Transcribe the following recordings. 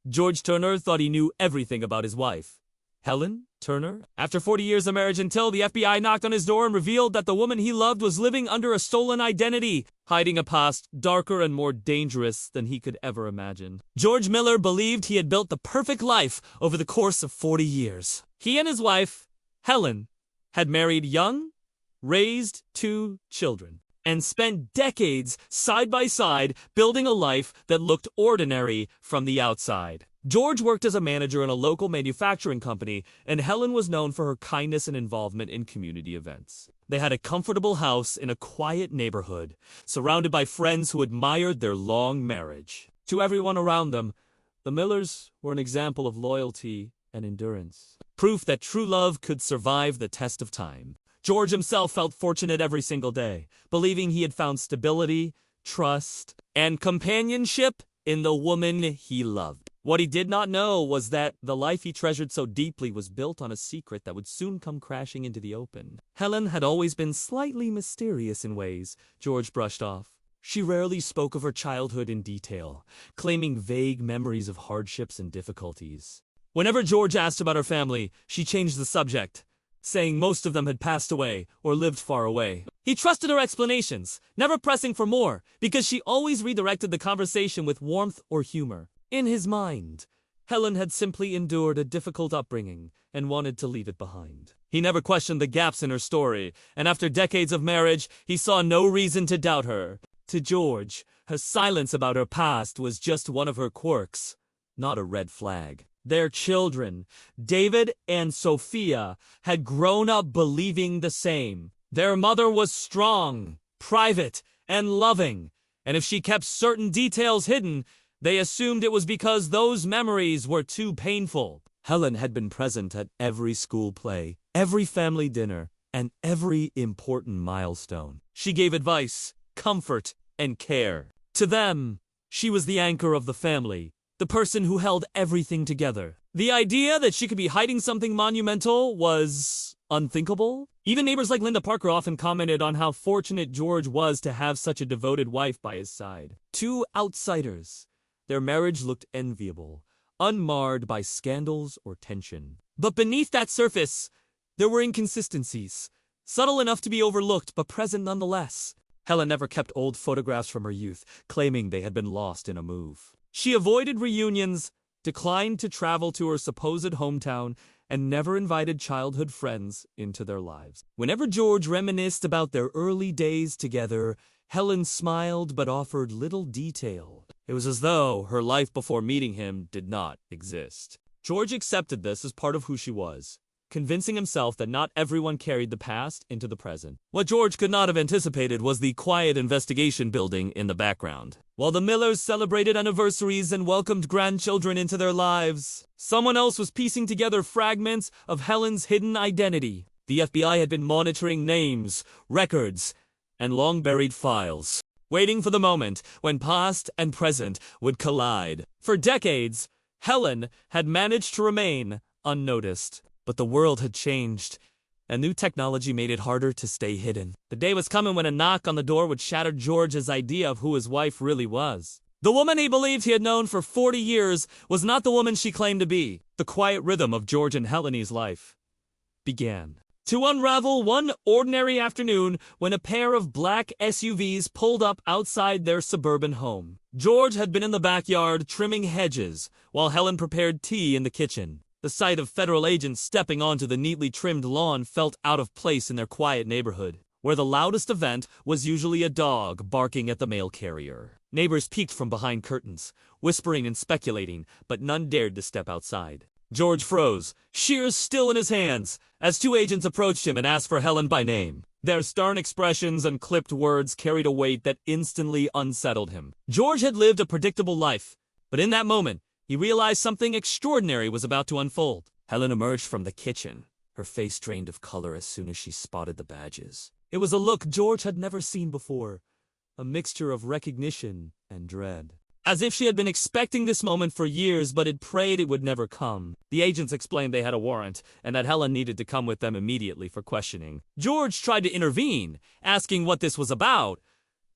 George Turner thought he knew everything about his wife, Helen Turner, after 40 years of marriage, until the FBI knocked on his door and revealed that the woman he loved was living under a stolen identity, hiding a past darker and more dangerous than he could ever imagine. George Miller believed he had built the perfect life over the course of 40 years. He and his wife, Helen, had married young, raised 2 children, and spent decades side by side building a life that looked ordinary from the outside. George worked as a manager in a local manufacturing company, and Helen was known for her kindness and involvement in community events. They had a comfortable house in a quiet neighborhood, surrounded by friends who admired their long marriage. To everyone around them, the Millers were an example of loyalty and endurance, proof that true love could survive the test of time. George himself felt fortunate every single day, believing he had found stability, trust, and companionship in the woman he loved. What he did not know was that the life he treasured so deeply was built on a secret that would soon come crashing into the open. Helen had always been slightly mysterious in ways George brushed off. She rarely spoke of her childhood in detail, claiming vague memories of hardships and difficulties. Whenever George asked about her family, she changed the subject, saying most of them had passed away or lived far away. He trusted her explanations, never pressing for more, because she always redirected the conversation with warmth or humor. In his mind, Helen had simply endured a difficult upbringing and wanted to leave it behind. He never questioned the gaps in her story, and after decades of marriage, he saw no reason to doubt her. To George, her silence about her past was just one of her quirks, not a red flag. Their children, David and Sophia, had grown up believing the same. Their mother was strong, private, and loving, and if she kept certain details hidden, they assumed it was because those memories were too painful. Helen had been present at every school play, every family dinner, and every important milestone. She gave advice, comfort, and care. To them, she was the anchor of the family, the person who held everything together. The idea that she could be hiding something monumental was unthinkable. Even neighbors like Linda Parker often commented on how fortunate George was to have such a devoted wife by his side. 2 outsiders. Their marriage looked enviable, unmarred by scandals or tension. But beneath that surface, there were inconsistencies, subtle enough to be overlooked but present nonetheless. Helen never kept old photographs from her youth, claiming they had been lost in a move. She avoided reunions, declined to travel to her supposed hometown, and never invited childhood friends into their lives. Whenever George reminisced about their early days together, Helen smiled but offered little detail. It was as though her life before meeting him did not exist. George accepted this as part of who she was, convincing himself that not everyone carried the past into the present. What George could not have anticipated was the quiet investigation building in the background. While the Millers celebrated anniversaries and welcomed grandchildren into their lives, someone else was piecing together fragments of Helen's hidden identity. The FBI had been monitoring names, records, and long-buried files, waiting for the moment when past and present would collide. For decades, Helen had managed to remain unnoticed. But the world had changed, and new technology made it harder to stay hidden. The day was coming when a knock on the door would shatter George's idea of who his wife really was. The woman he believed he had known for 40 years was not the woman she claimed to be. The quiet rhythm of George and Helene's life began to unravel one ordinary afternoon when a pair of black SUVs pulled up outside their suburban home. George had been in the backyard trimming hedges, while Helen prepared tea in the kitchen. The sight of federal agents stepping onto the neatly trimmed lawn felt out of place in their quiet neighborhood, where the loudest event was usually a dog barking at the mail carrier. Neighbors peeked from behind curtains, whispering and speculating, but none dared to step outside. George froze, shears still in his hands, as 2 agents approached him and asked for Helen by name. Their stern expressions and clipped words carried a weight that instantly unsettled him. George had lived a predictable life, but in that moment, he realized something extraordinary was about to unfold. Helen emerged from the kitchen, her face drained of color as soon as she spotted the badges. It was a look George had never seen before, a mixture of recognition and dread. As if she had been expecting this moment for years but had prayed it would never come. The agents explained they had a warrant, and that Helen needed to come with them immediately for questioning. George tried to intervene, asking what this was about,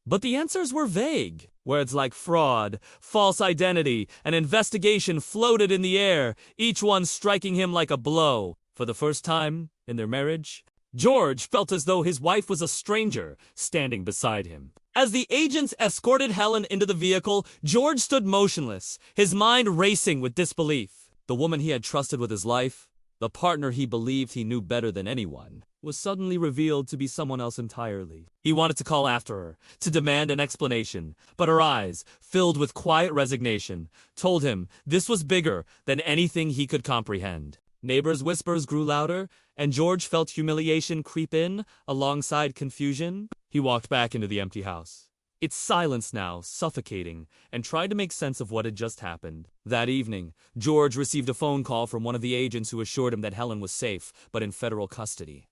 but the answers were vague. Words like fraud, false identity, and investigation floated in the air, each one striking him like a blow. For the first time in their marriage, George felt as though his wife was a stranger standing beside him. As the agents escorted Helen into the vehicle, George stood motionless, his mind racing with disbelief. The woman he had trusted with his life, the partner he believed he knew better than anyone, was suddenly revealed to be someone else entirely. He wanted to call after her, to demand an explanation, but her eyes, filled with quiet resignation, told him this was bigger than anything he could comprehend. Neighbors' whispers grew louder, and George felt humiliation creep in alongside confusion. He walked back into the empty house, its silence now suffocating, and tried to make sense of what had just happened. That evening, George received a phone call from one of the agents who assured him that Helen was safe, but in federal custody.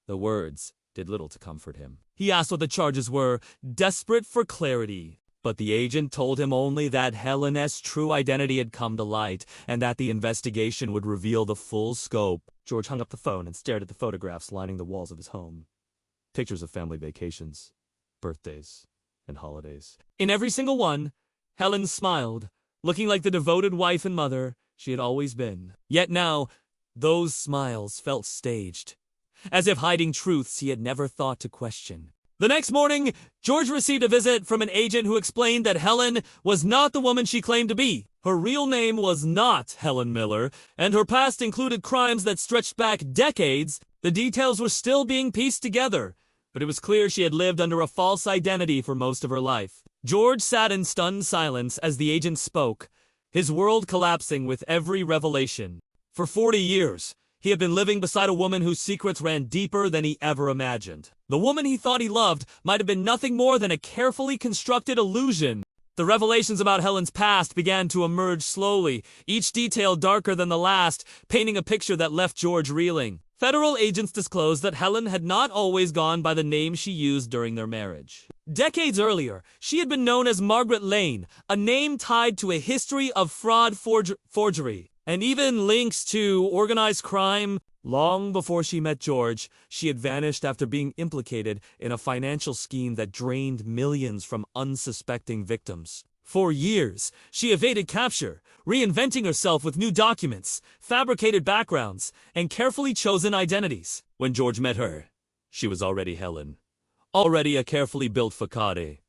The words did little to comfort him. He asked what the charges were, desperate for clarity. But the agent told him only that Helen's true identity had come to light, and that the investigation would reveal the full scope. George hung up the phone and stared at the photographs lining the walls of his home. Pictures of family vacations, birthdays, and holidays. In every single one, Helen smiled, looking like the devoted wife and mother she had always been. Yet now, those smiles felt staged, as if hiding truths he had never thought to question. The next morning, George received a visit from an agent who explained that Helen was not the woman she claimed to be. Her real name was not Helen Miller, and her past included crimes that stretched back decades. The details were still being pieced together, but it was clear she had lived under a false identity for most of her life. George sat in stunned silence as the agent spoke, his world collapsing with every revelation. For 40 years, he had been living beside a woman whose secrets ran deeper than he ever imagined. The woman he thought he loved might have been nothing more than a carefully constructed illusion. The revelations about Helen's past began to emerge slowly, each detail darker than the last, painting a picture that left George reeling. Federal agents disclosed that Helen had not always gone by the name she used during their marriage. Decades earlier, she had been known as Margaret Lane, a name tied to a history of fraud, forgery, and even links to organized crime. Long before she met George, she had vanished after being implicated in a financial scheme that drained millions from unsuspecting victims. For years, she evaded capture, reinventing herself with new documents, fabricated backgrounds, and carefully chosen identities. When George met her, she was already Helen, already a carefully built facade,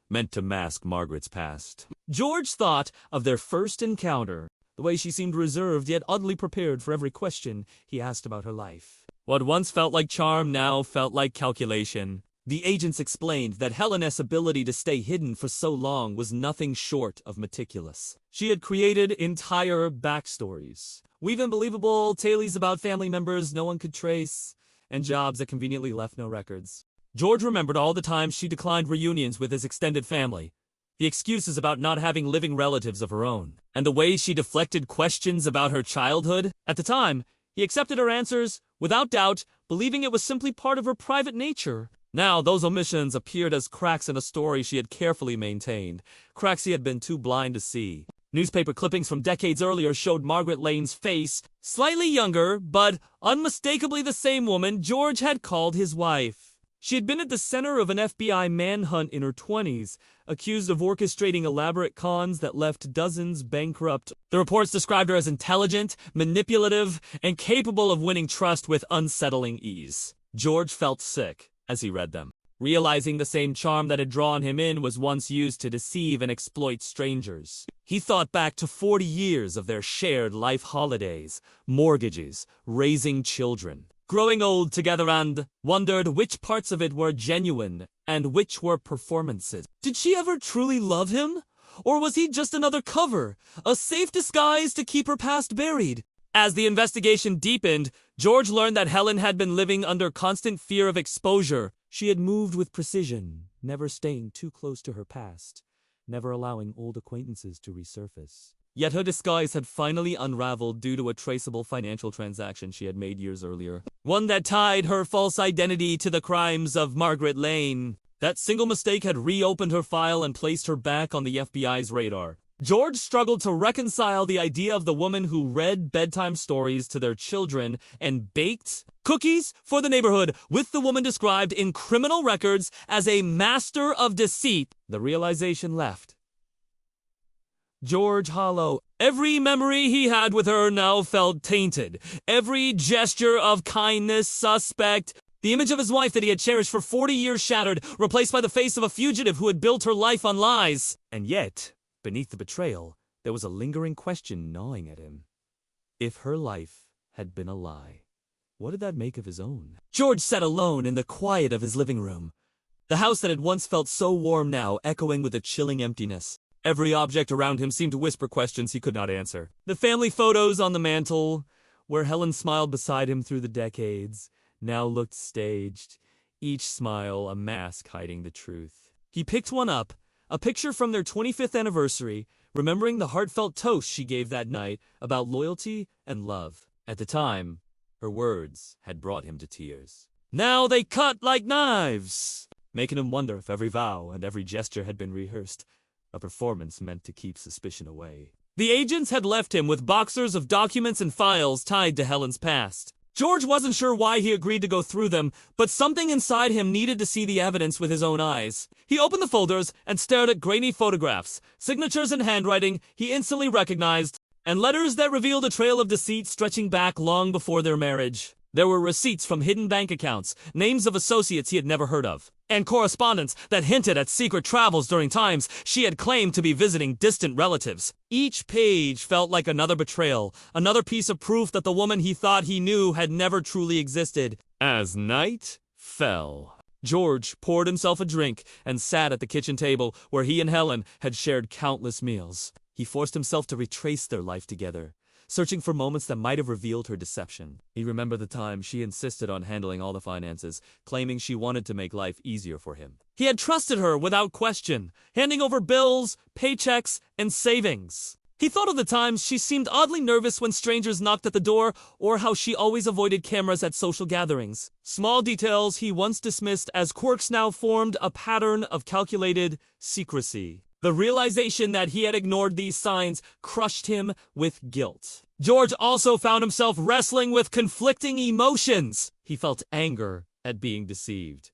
meant to mask Margaret's past. George thought of their first encounter, the way she seemed reserved yet oddly prepared for every question he asked about her life. What once felt like charm now felt like calculation. The agents explained that Helen's ability to stay hidden for so long was nothing short of meticulous. She had created entire backstories, weaving believable tales about family members no one could trace, and jobs that conveniently left no records. George remembered all the times she declined reunions with his extended family, the excuses about not having living relatives of her own, and the way she deflected questions about her childhood. At the time, he accepted her answers without doubt, believing it was simply part of her private nature. Now, those omissions appeared as cracks in a story she had carefully maintained, cracks he had been too blind to see. Newspaper clippings from decades earlier showed Margaret Lane's face, slightly younger, but unmistakably the same woman George had called his wife. She had been at the center of an FBI manhunt in her 20s, accused of orchestrating elaborate cons that left dozens bankrupt. The reports described her as intelligent, manipulative, and capable of winning trust with unsettling ease. George felt sick as he read them, realizing the same charm that had drawn him in was once used to deceive and exploit strangers. He thought back to 40 years of their shared life holidays, mortgages, raising children, growing old together, and wondered which parts of it were genuine and which were performances. Did she ever truly love him? Or was he just another cover, a safe disguise to keep her past buried? As the investigation deepened, George learned that Helen had been living under constant fear of exposure. She had moved with precision, never staying too close to her past, never allowing old acquaintances to resurface. Yet her disguise had finally unraveled due to a traceable financial transaction she had made years earlier. One that tied her false identity to the crimes of Margaret Lane. That single mistake had reopened her file and placed her back on the FBI's radar. George struggled to reconcile the idea of the woman who read bedtime stories to their children and baked cookies for the neighborhood with the woman described in criminal records as a master of deceit. The realization left George hollow. Every memory he had with her now felt tainted. Every gesture of kindness suspect. The image of his wife that he had cherished for 40 years shattered, replaced by the face of a fugitive who had built her life on lies. And yet, beneath the betrayal, there was a lingering question gnawing at him. If her life had been a lie, what did that make of his own? George sat alone in the quiet of his living room. The house that had once felt so warm now echoing with a chilling emptiness. Every object around him seemed to whisper questions he could not answer. The family photos on the mantle, where Helen smiled beside him through the decades, now looked staged, each smile a mask hiding the truth. He picked one up, a picture from their 25th anniversary, remembering the heartfelt toast she gave that night about loyalty and love. At the time, her words had brought him to tears. Now they cut like knives, making him wonder if every vow and every gesture had been rehearsed, a performance meant to keep suspicion away. The agents had left him with boxers of documents and files tied to Helen's past. George wasn't sure why he agreed to go through them, but something inside him needed to see the evidence with his own eyes. He opened the folders and stared at grainy photographs, signatures and handwriting he instantly recognized, and letters that revealed a trail of deceit stretching back long before their marriage. There were receipts from hidden bank accounts, names of associates he had never heard of, and correspondence that hinted at secret travels during times she had claimed to be visiting distant relatives. Each page felt like another betrayal, another piece of proof that the woman he thought he knew had never truly existed. As night fell, George poured himself a drink and sat at the kitchen table where he and Helen had shared countless meals. He forced himself to retrace their life together, searching for moments that might have revealed her deception. He remembered the time she insisted on handling all the finances, claiming she wanted to make life easier for him. He had trusted her without question, handing over bills, paychecks, and savings. He thought of the times she seemed oddly nervous when strangers knocked at the door, or how she always avoided cameras at social gatherings. Small details he once dismissed as quirks now formed a pattern of calculated secrecy. The realization that he had ignored these signs crushed him with guilt. George also found himself wrestling with conflicting emotions. He felt anger at being deceived,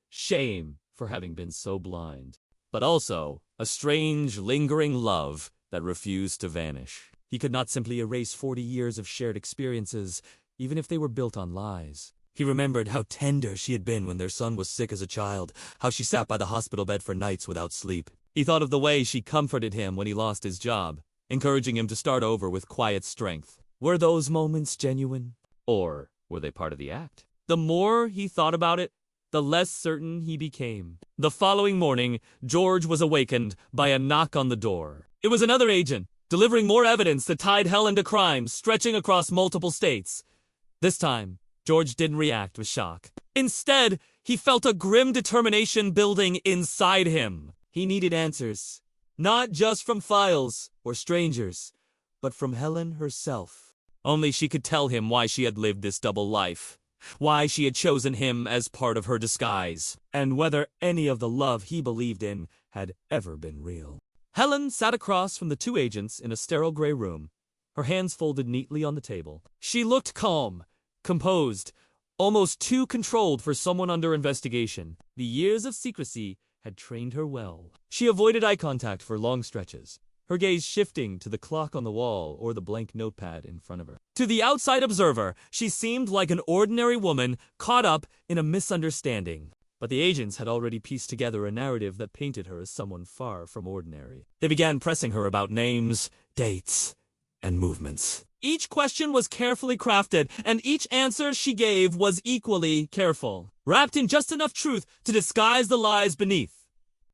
shame for having been so blind, but also a strange, lingering love that refused to vanish. He could not simply erase 40 years of shared experiences, even if they were built on lies. He remembered how tender she had been when their son was sick as a child, how she sat by the hospital bed for nights without sleep. He thought of the way she comforted him when he lost his job, encouraging him to start over with quiet strength. Were those moments genuine? Or were they part of the act? The more he thought about it, the less certain he became. The following morning, George was awakened by a knock on the door. It was another agent, delivering more evidence that tied Helen to crimes stretching across multiple states. This time, George didn't react with shock. Instead, he felt a grim determination building inside him. He needed answers, not just from files or strangers, but from Helen herself. Only she could tell him why she had lived this double life, why she had chosen him as part of her disguise, and whether any of the love he believed in had ever been real. Helen sat across from the two agents in a sterile gray room, her hands folded neatly on the table. She looked calm, composed, almost too controlled for someone under investigation. The years of secrecy had trained her well. She avoided eye contact for long stretches, her gaze shifting to the clock on the wall or the blank notepad in front of her. To the outside observer, she seemed like an ordinary woman caught up in a misunderstanding. But the agents had already pieced together a narrative that painted her as someone far from ordinary. They began pressing her about names, dates, and movements. Each question was carefully crafted, and each answer she gave was equally careful, wrapped in just enough truth to disguise the lies beneath.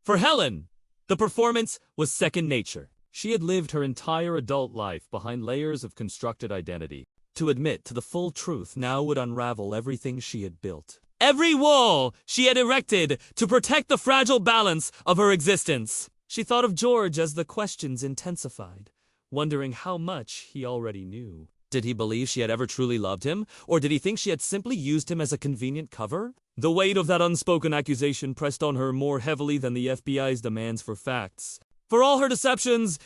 For Helen, the performance was second nature. She had lived her entire adult life behind layers of constructed identity. To admit to the full truth now would unravel everything she had built. Every wall she had erected to protect the fragile balance of her existence. She thought of George as the questions intensified, wondering how much he already knew. Did he believe she had ever truly loved him, or did he think she had simply used him as a convenient cover? The weight of that unspoken accusation pressed on her more heavily than the FBI's demands for facts. For all her deceptions,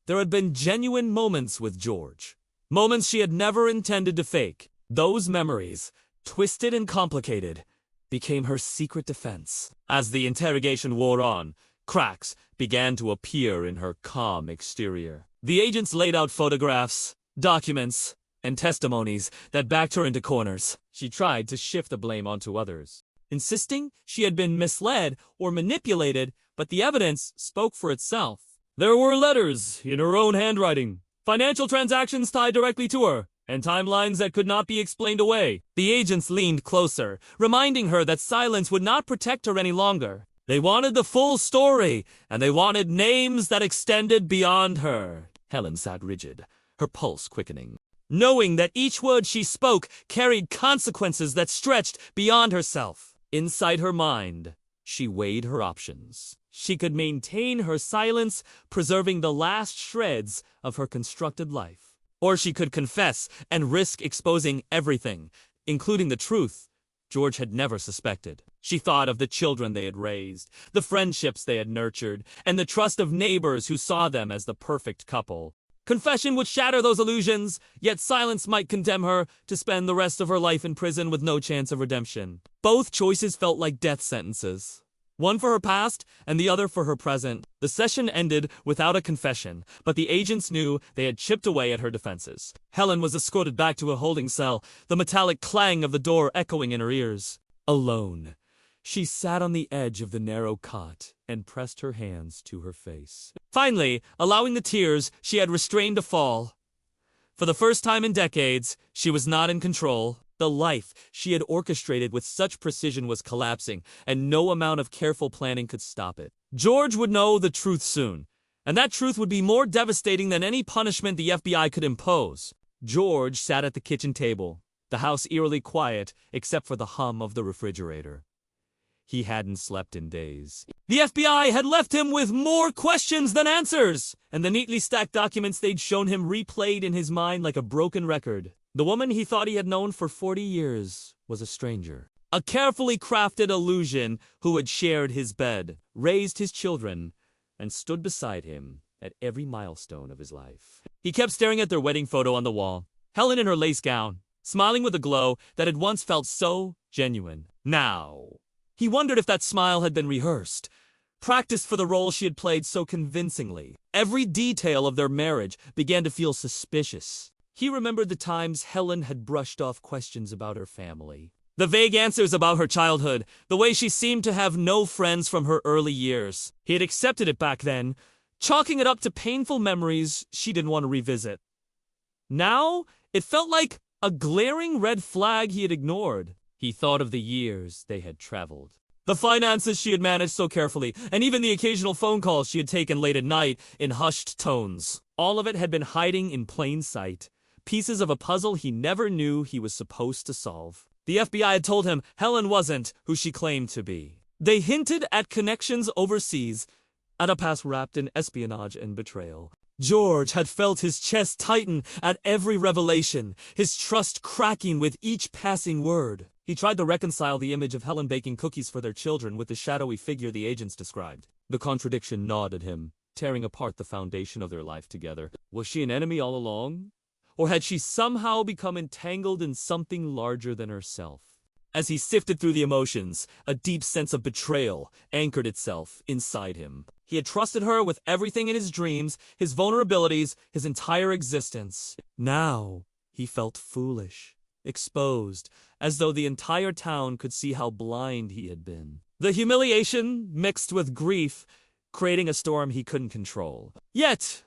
there had been genuine moments with George. Moments she had never intended to fake. Those memories, twisted and complicated, became her secret defense. As the interrogation wore on, cracks began to appear in her calm exterior. The agents laid out photographs, documents, and testimonies that backed her into corners. She tried to shift the blame onto others, insisting she had been misled or manipulated, but the evidence spoke for itself. There were letters in her own handwriting, financial transactions tied directly to her, and timelines that could not be explained away. The agents leaned closer, reminding her that silence would not protect her any longer. They wanted the full story, and they wanted names that extended beyond her. Helen sat rigid, her pulse quickening, knowing that each word she spoke carried consequences that stretched beyond herself. Inside her mind, she weighed her options. She could maintain her silence, preserving the last shreds of her constructed life. Or she could confess and risk exposing everything, including the truth George had never suspected. She thought of the children they had raised, the friendships they had nurtured, and the trust of neighbors who saw them as the perfect couple. Confession would shatter those illusions, yet silence might condemn her to spend the rest of her life in prison with no chance of redemption. Both choices felt like death sentences. One for her past, and the other for her present. The session ended without a confession, but the agents knew they had chipped away at her defenses. Helen was escorted back to a holding cell, the metallic clang of the door echoing in her ears. Alone, she sat on the edge of the narrow cot and pressed her hands to her face, finally allowing the tears she had restrained to fall. For the first time in decades, she was not in control. The life she had orchestrated with such precision was collapsing, and no amount of careful planning could stop it. George would know the truth soon, and that truth would be more devastating than any punishment the FBI could impose. George sat at the kitchen table, the house eerily quiet except for the hum of the refrigerator. He hadn't slept in days. The FBI had left him with more questions than answers, and the neatly stacked documents they'd shown him replayed in his mind like a broken record. The woman he thought he had known for 40 years was a stranger. A carefully crafted illusion who had shared his bed, raised his children, and stood beside him at every milestone of his life. He kept staring at their wedding photo on the wall, Helen in her lace gown, smiling with a glow that had once felt so genuine. Now, he wondered if that smile had been rehearsed, practiced for the role she had played so convincingly. Every detail of their marriage began to feel suspicious. He remembered the times Helen had brushed off questions about her family, the vague answers about her childhood, the way she seemed to have no friends from her early years. He had accepted it back then, chalking it up to painful memories she didn't want to revisit. Now, it felt like a glaring red flag he had ignored. He thought of the years they had traveled, the finances she had managed so carefully, and even the occasional phone calls she had taken late at night in hushed tones. All of it had been hiding in plain sight. Pieces of a puzzle he never knew he was supposed to solve. The FBI had told him Helen wasn't who she claimed to be. They hinted at connections overseas, at a past wrapped in espionage and betrayal. George had felt his chest tighten at every revelation, his trust cracking with each passing word. He tried to reconcile the image of Helen baking cookies for their children with the shadowy figure the agents described. The contradiction gnawed at him, tearing apart the foundation of their life together. Was she an enemy all along? Or had she somehow become entangled in something larger than herself? As he sifted through the emotions, a deep sense of betrayal anchored itself inside him. He had trusted her with everything in his dreams, his vulnerabilities, his entire existence. Now, he felt foolish, exposed, as though the entire town could see how blind he had been. The humiliation mixed with grief, creating a storm he couldn't control. Yet,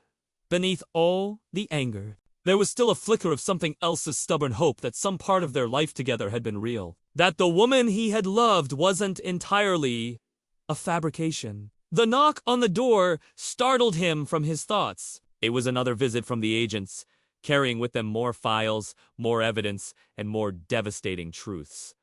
beneath all the anger, there was still a flicker of something else's stubborn hope that some part of their life together had been real. That the woman he had loved wasn't entirely a fabrication. The knock on the door startled him from his thoughts. It was another visit from the agents, carrying with them more files, more evidence, and more devastating truths.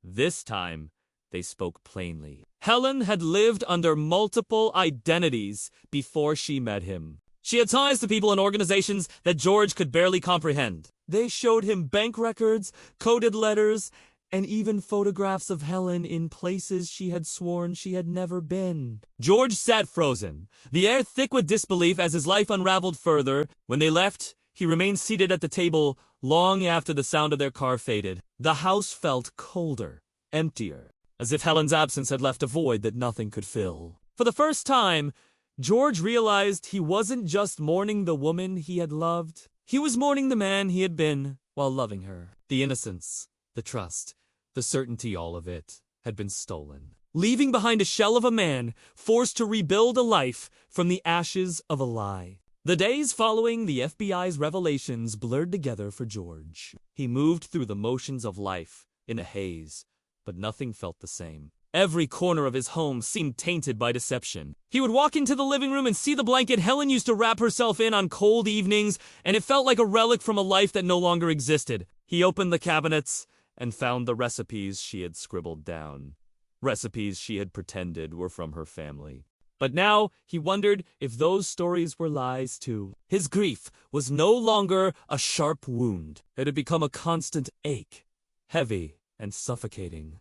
This time, they spoke plainly. Helen had lived under multiple identities before she met him. She had ties to people and organizations that George could barely comprehend. They showed him bank records, coded letters, and even photographs of Helen in places she had sworn she had never been. George sat frozen, the air thick with disbelief as his life unraveled further. When they left, he remained seated at the table long after the sound of their car faded. The house felt colder, emptier, as if Helen's absence had left a void that nothing could fill. For the first time, George realized he wasn't just mourning the woman he had loved. He was mourning the man he had been while loving her. The innocence, the trust, the certainty, all of it had been stolen, leaving behind a shell of a man forced to rebuild a life from the ashes of a lie. The days following the FBI's revelations blurred together for George. He moved through the motions of life in a haze, but nothing felt the same. Every corner of his home seemed tainted by deception. He would walk into the living room and see the blanket Helen used to wrap herself in on cold evenings, and it felt like a relic from a life that no longer existed. He opened the cabinets and found the recipes she had scribbled down. Recipes she had pretended were from her family. But now he wondered if those stories were lies too. His grief was no longer a sharp wound. It had become a constant ache, heavy and suffocating.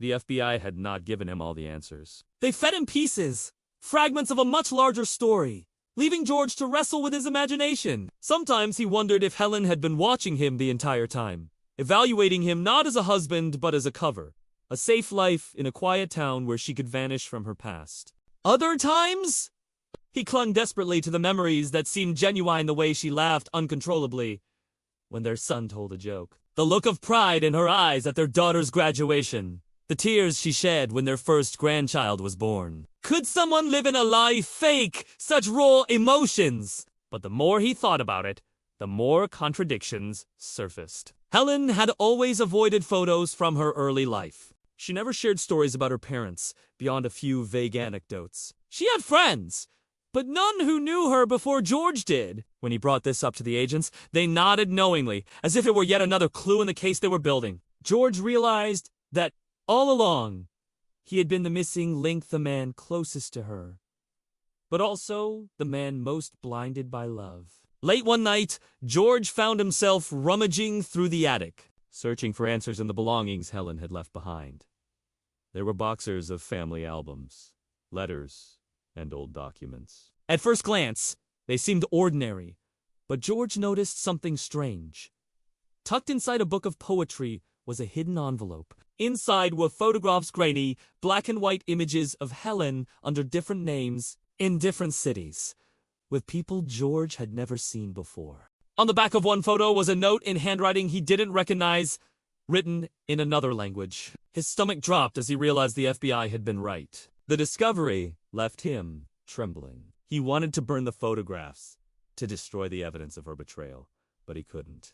The FBI had not given him all the answers. They fed him pieces, fragments of a much larger story, leaving George to wrestle with his imagination. Sometimes he wondered if Helen had been watching him the entire time, evaluating him not as a husband but as a cover, a safe life in a quiet town where she could vanish from her past. Other times, he clung desperately to the memories that seemed genuine, the way she laughed uncontrollably when their son told a joke, the look of pride in her eyes at their daughter's graduation, the tears she shed when their first grandchild was born. Could someone live in a lie fake such raw emotions? But the more he thought about it, the more contradictions surfaced. Helen had always avoided photos from her early life. She never shared stories about her parents, beyond a few vague anecdotes. She had friends, but none who knew her before George did. When he brought this up to the agents, they nodded knowingly, as if it were yet another clue in the case they were building. George realized that all along, he had been the missing link, the man closest to her, but also the man most blinded by love. Late one night, George found himself rummaging through the attic, searching for answers in the belongings Helen had left behind. There were boxes of family albums, letters, and old documents. At first glance, they seemed ordinary, but George noticed something strange. Tucked inside a book of poetry was a hidden envelope. Inside were photographs, grainy, black and white images of Helen under different names in different cities, with people George had never seen before. On the back of one photo was a note in handwriting he didn't recognize, written in another language. His stomach dropped as he realized the FBI had been right. The discovery left him trembling. He wanted to burn the photographs, to destroy the evidence of her betrayal, but he couldn't.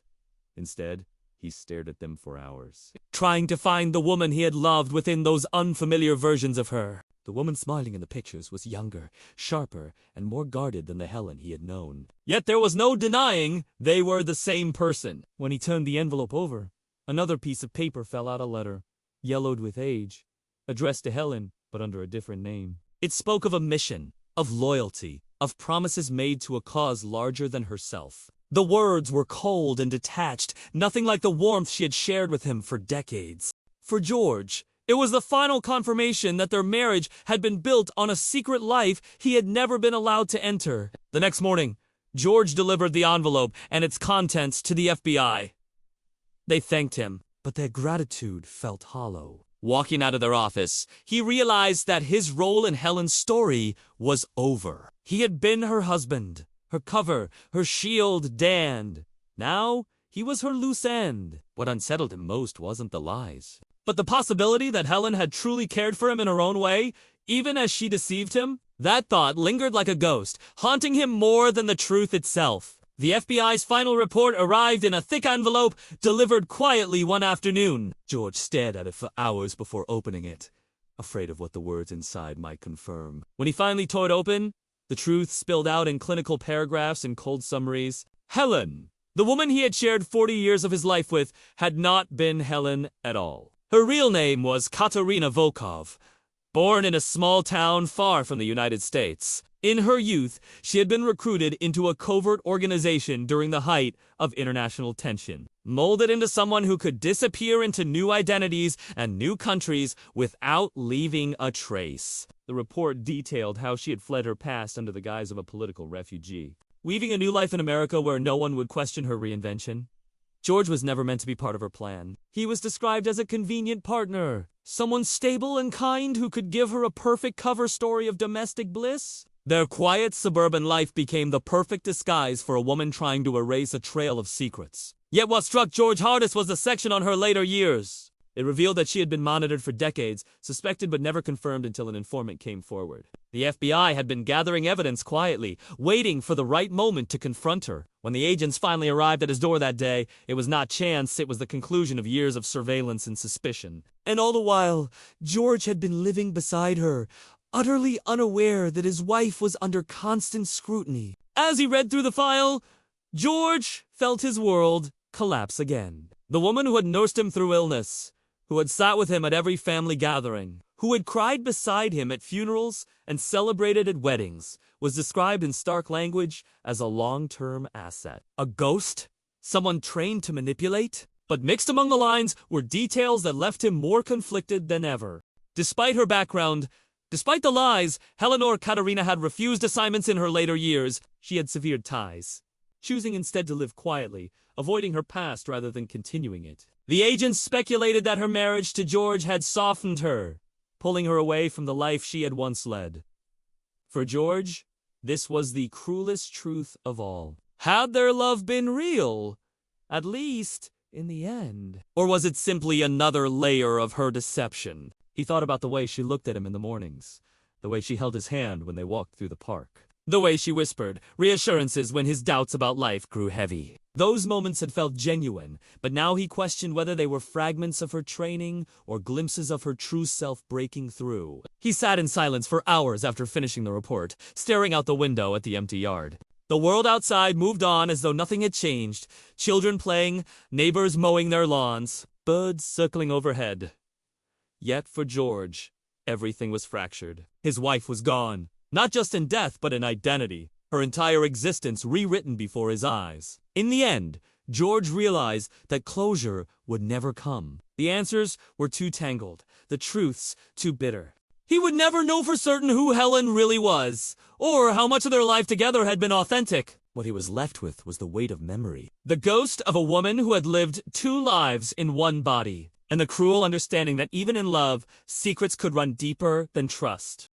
Instead, he stared at them for hours, trying to find the woman he had loved within those unfamiliar versions of her. The woman smiling in the pictures was younger, sharper, and more guarded than the Helen he had known. Yet there was no denying they were the same person. When he turned the envelope over, another piece of paper fell out, a letter, yellowed with age, addressed to Helen, but under a different name. It spoke of a mission, of loyalty, of promises made to a cause larger than herself. The words were cold and detached, nothing like the warmth she had shared with him for decades. For George, it was the final confirmation that their marriage had been built on a secret life he had never been allowed to enter. The next morning, George delivered the envelope and its contents to the FBI. They thanked him, but their gratitude felt hollow. Walking out of their office, he realized that his role in Helen's story was over. He had been her husband, her cover, her shield damned. Now, he was her loose end. What unsettled him most wasn't the lies, but the possibility that Helen had truly cared for him in her own way, even as she deceived him. That thought lingered like a ghost, haunting him more than the truth itself. The FBI's final report arrived in a thick envelope, delivered quietly one afternoon. George stared at it for hours before opening it, afraid of what the words inside might confirm. When he finally tore it open, the truth spilled out in clinical paragraphs and cold summaries. Helen, the woman he had shared 40 years of his life with, had not been Helen at all. Her real name was Katerina Volkov, Born in a small town far from the United States, in her youth, she had been recruited into a covert organization during the height of international tension, molded into someone who could disappear into new identities and new countries without leaving a trace. The report detailed how she had fled her past under the guise of a political refugee, weaving a new life in America where no one would question her reinvention. George was never meant to be part of her plan. He was described as a convenient partner, someone stable and kind who could give her a perfect cover story of domestic bliss. Their quiet suburban life became the perfect disguise for a woman trying to erase a trail of secrets. Yet what struck George hardest was the section on her later years. It revealed that she had been monitored for decades, suspected but never confirmed until an informant came forward. The FBI had been gathering evidence quietly, waiting for the right moment to confront her. When the agents finally arrived at his door that day, it was not chance, it was the conclusion of years of surveillance and suspicion. And all the while, George had been living beside her, utterly unaware that his wife was under constant scrutiny. As he read through the file, George felt his world collapse again. The woman who had nursed him through illness, who had sat with him at every family gathering, who had cried beside him at funerals and celebrated at weddings, was described in stark language as a long-term asset. A ghost? Someone trained to manipulate? But mixed among the lines were details that left him more conflicted than ever. Despite her background, despite the lies, Eleanor Katerina had refused assignments in her later years. She had severed ties, choosing instead to live quietly, avoiding her past rather than continuing it. The agents speculated that her marriage to George had softened her, pulling her away from the life she had once led. For George, this was the cruelest truth of all. Had their love been real, at least in the end? Or was it simply another layer of her deception? He thought about the way she looked at him in the mornings, the way she held his hand when they walked through the park, the way she whispered reassurances when his doubts about life grew heavy. Those moments had felt genuine, but now he questioned whether they were fragments of her training or glimpses of her true self breaking through. He sat in silence for hours after finishing the report, staring out the window at the empty yard. The world outside moved on as though nothing had changed, children playing, neighbors mowing their lawns, birds circling overhead. Yet for George, everything was fractured. His wife was gone, not just in death but in identity, her entire existence rewritten before his eyes. In the end, George realized that closure would never come. The answers were too tangled, the truths too bitter. He would never know for certain who Helen really was, or how much of their life together had been authentic. What he was left with was the weight of memory, the ghost of a woman who had lived 2 lives in one body, and the cruel understanding that even in love, secrets could run deeper than trust.